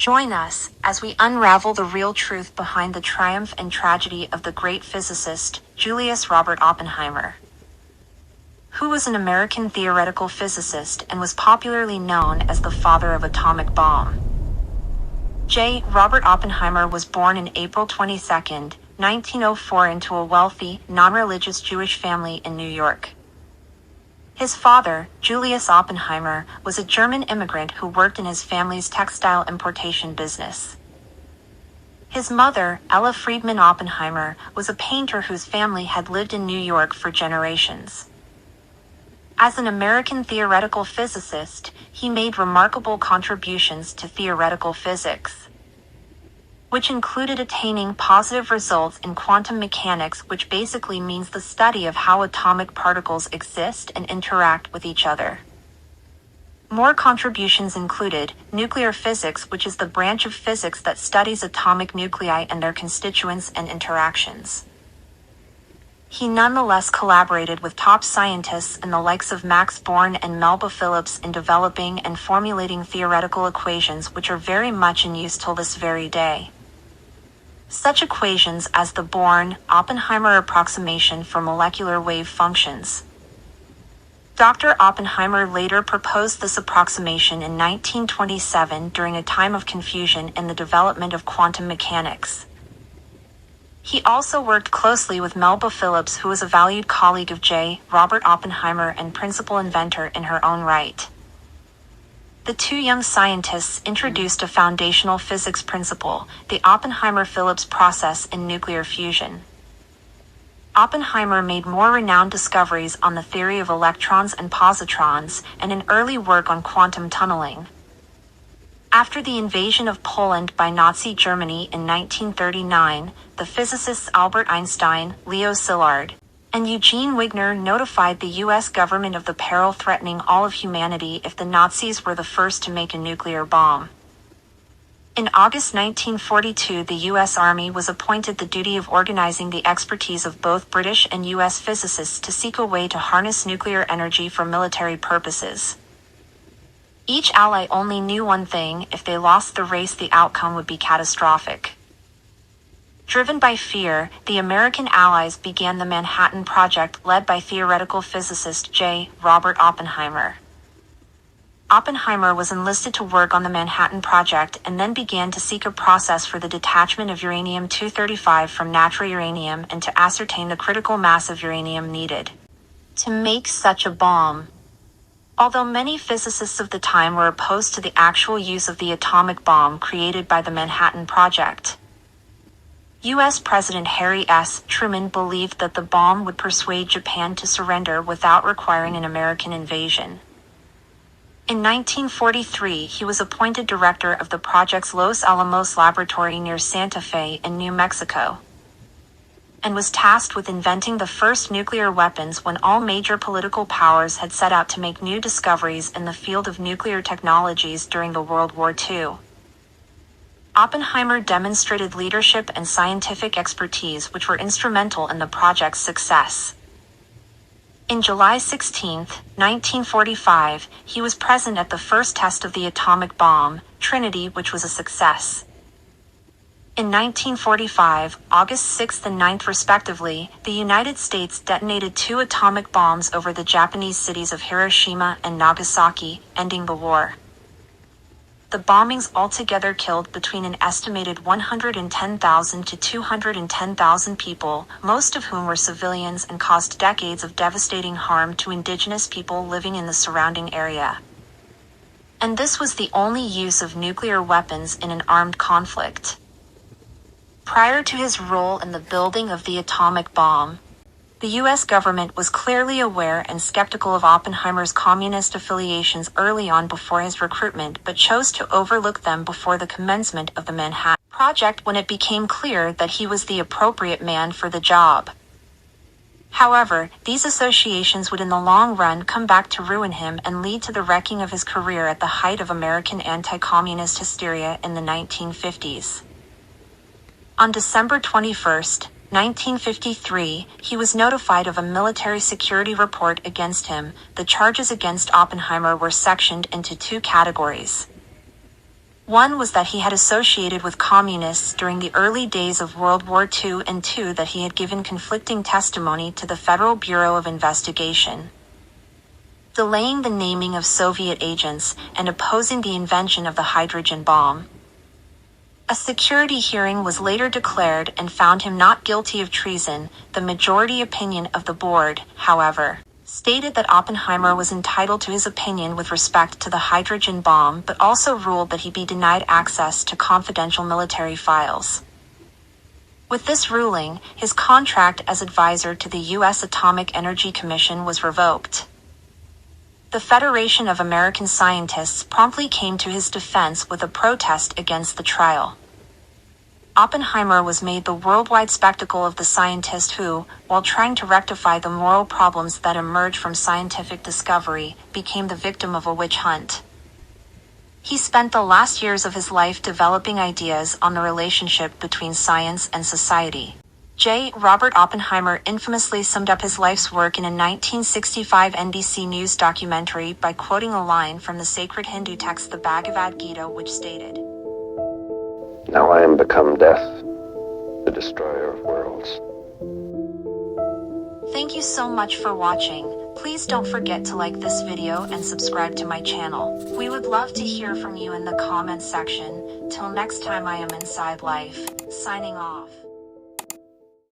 Join us as we unravel the real truth behind the triumph and tragedy of the great physicist, Julius Robert Oppenheimer, who was an American theoretical physicist and was popularly known as the father of atomic bomb. J. Robert Oppenheimer was born on April 22, 1904 into a wealthy, non-religious Jewish family in New York. His father, Julius Oppenheimer, was a German immigrant who worked in his family's textile importation business. His mother, Ella Friedman Oppenheimer, was a painter whose family had lived in New York for generations. As an American theoretical physicist, he made remarkable contributions to theoretical physics, which included attaining positive results in quantum mechanics, which basically means the study of how atomic particles exist and interact with each other. More contributions included nuclear physics, which is the branch of physics that studies atomic nuclei and their constituents and interactions. He nonetheless collaborated with top scientists and the likes of Max Born and Melba Phillips in developing and formulating theoretical equations which are very much in use till this very day. Such equations as the Born-Oppenheimer approximation for molecular wave functions. Dr. Oppenheimer later proposed this approximation in 1927 during a time of confusion in the development of quantum mechanics. He also worked closely with Melba Phillips, who was a valued colleague of J. Robert Oppenheimer and principal inventor in her own right. The two young scientists introduced a foundational physics principle, the Oppenheimer-Phillips process in nuclear fusion. Oppenheimer made more renowned discoveries on the theory of electrons and positrons, and an early work on quantum tunneling. After the invasion of Poland by Nazi Germany in 1939, the physicists Albert Einstein, Leo Szilard, and Eugene Wigner notified the U.S. government of the peril threatening all of humanity if the Nazis were the first to make a nuclear bomb. In August 1942, the U.S. Army was appointed the duty of organizing the expertise of both British and U.S. physicists to seek a way to harness nuclear energy for military purposes. Each ally only knew one thing: if they lost the race, the outcome would be catastrophic. Driven by fear, the American allies began the Manhattan Project, led by theoretical physicist J. Robert Oppenheimer. Oppenheimer was enlisted to work on the Manhattan Project and then began to seek a process for the detachment of uranium-235 from natural uranium and to ascertain the critical mass of uranium needed to make such a bomb. Although many physicists of the time were opposed to the actual use of the atomic bomb created by the Manhattan Project, U.S. President Harry S. Truman believed that the bomb would persuade Japan to surrender without requiring an American invasion. In 1943, he was appointed director of the project's Los Alamos laboratory near Santa Fe in New Mexico, and was tasked with inventing the first nuclear weapons when all major political powers had set out to make new discoveries in the field of nuclear technologies during the World War II. Oppenheimer demonstrated leadership and scientific expertise which were instrumental in the project's success. In July 16, 1945, he was present at the first test of the atomic bomb, Trinity, which was a success. In 1945, August 6 and 9 respectively, the United States detonated 2 atomic bombs over the Japanese cities of Hiroshima and Nagasaki, ending the war. The bombings altogether killed between an estimated 110,000 to 210,000 people, most of whom were civilians, and caused decades of devastating harm to indigenous people living in the surrounding area. And this was the only use of nuclear weapons in an armed conflict. Prior to his role in the building of the atomic bomb, the U.S. government was clearly aware and skeptical of Oppenheimer's communist affiliations early on before his recruitment, but chose to overlook them before the commencement of the Manhattan Project when it became clear that he was the appropriate man for the job. However, these associations would in the long run come back to ruin him and lead to the wrecking of his career at the height of American anti-communist hysteria in the 1950s. On December 21, 1953, he was notified of a military security report against him. The charges against Oppenheimer were sectioned into 2 categories. One was that he had associated with communists during the early days of World War II, and two, that he had given conflicting testimony to the Federal Bureau of Investigation, delaying the naming of Soviet agents and opposing the invention of the hydrogen bomb. A security hearing was later declared and found him not guilty of treason. The majority opinion of the board, however, stated that Oppenheimer was entitled to his opinion with respect to the hydrogen bomb, but also ruled that he be denied access to confidential military files. With this ruling, his contract as advisor to the U.S. Atomic Energy Commission was revoked. The Federation of American Scientists promptly came to his defense with a protest against the trial. Oppenheimer was made the worldwide spectacle of the scientist who, while trying to rectify the moral problems that emerge from scientific discovery, became the victim of a witch hunt. He spent the last years of his life developing ideas on the relationship between science and society. J. Robert Oppenheimer infamously summed up his life's work in a 1965 NBC News documentary by quoting a line from the sacred Hindu text the Bhagavad Gita, which stated, "Now I am become death, the destroyer of worlds." Thank you so much for watching. Please don't forget to like this video and subscribe to my channel. We would love to hear from you in the comments section. Till next time, I am Inside Life, signing off.